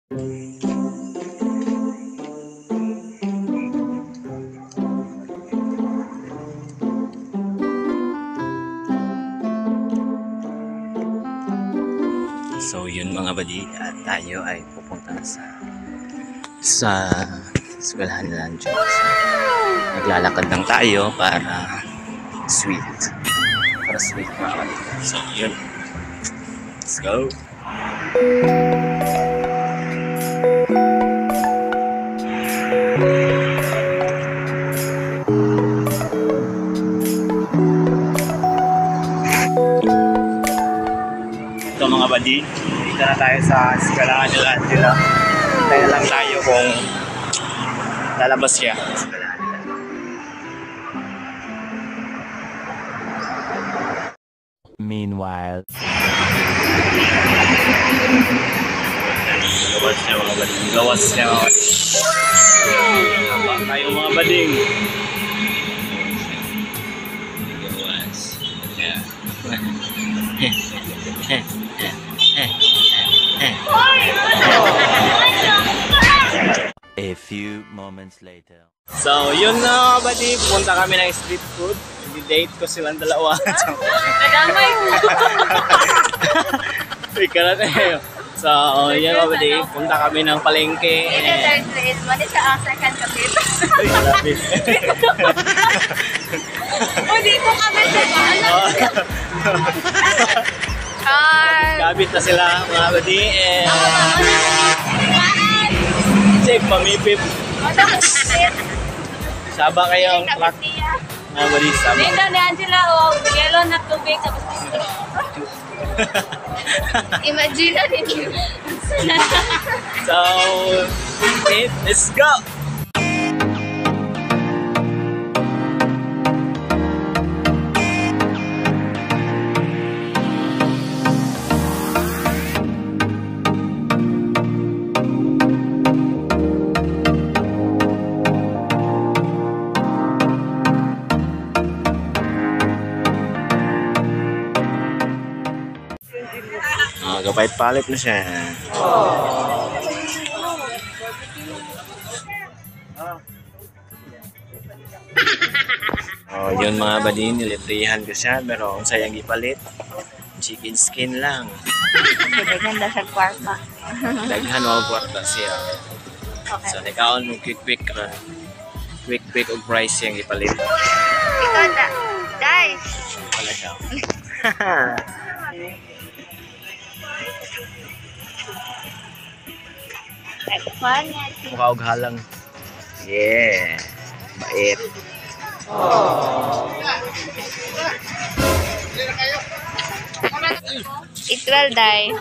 So yun mga buddy, at tayo ay pupunta sa eskwelahan nila ng Diyos. Naglalakad lang tayo para sweet mga buddy. So yun, let's go. Ito mga buddy, dito na tayo sa eskwelahan nila Angela. Tayo lang tayo kung lalabas siya. Meanwhile, gawas niya mga bading. Gawas niya mga bading. Habang tayo mga bading. Gawas. Yeah. a few moments later. So yun na mga bading. Pupunta kami ng street food. I-date ko silang dalawa. Kadamay mo. Ika na tayo. So, yun mga buddy, punta kami ng palengke. Ito third grade. Mali siya ang second kapit. Ay, grabe. O, dito kami sa bahala. Kabit na sila mga buddy. Check, pamipip. Saba kayong truck. Mga buddy, saba. Linda ni Angela, yellow na tubig sa basta. Imagine na ninyo. So, let's go! Kapait palit na siya. Oh, yun mga buddy, nilibrihan ko siya, pero ang sayang ipalit. Chicken skin lang. Ganda sa kwarta. Daghan o kwarta siya. So, nakaon mo quick og price yung ipalit. Ikaw na. Guys. Wala siya. Mukha og halang. Yeah. Bait. It will die.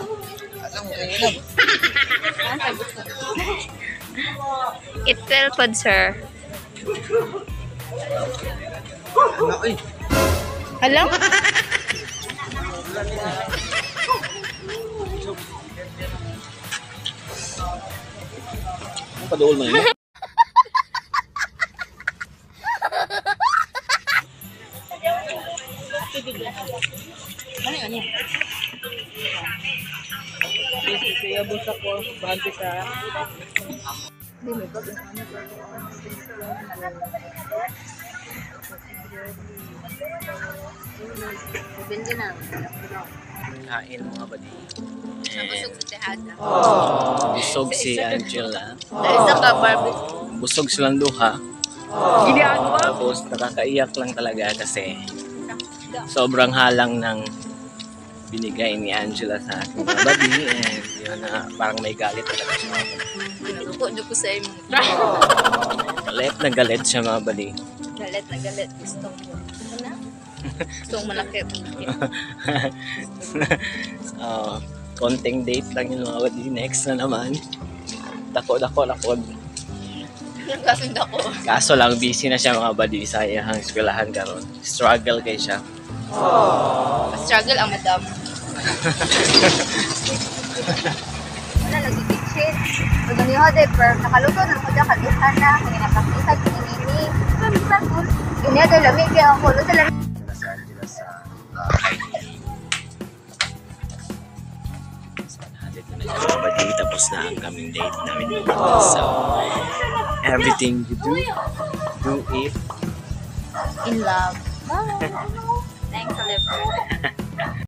It will food, sir. Hello? Paduol mo yun. Ano? Kaya busa ko, bante ka. Bindi na. Kain mga buddy. Nabusog sa tihada. Busog si Angela. Dahil sa ka-barbecue. Busog silang duha. Ginagawa. Tapos nakakaiyak lang talaga kasi sobrang halang ng binigay ni Angela sa aking mga buddy. And yun na parang may galit talaga siya. Naluko ko sa imo. Galit na galit siya mga buddy. Galit na galit. Gusto mo. Ano? Gusto mo malaki. So, konting date lang yun mga buddy. Next na naman. Dako. Nagkasunda ko. Kaso lang busy na siya mga buddy sa iyang eskwelahan karon. Struggle kay siya. Struggle ang madam. Wala nag-kitchen. Pag niyo per nakaluto na ko dyan kaduhan na. Kaya napakita kinini. Ganyan daw lamig kaya ang kulo sa lamig. Sa Angela sa bahay. So, nahalit na siya mga buddy. tapos na ang kaming date namin. So, everything you do it In love. Bye. Thanks, Oliver.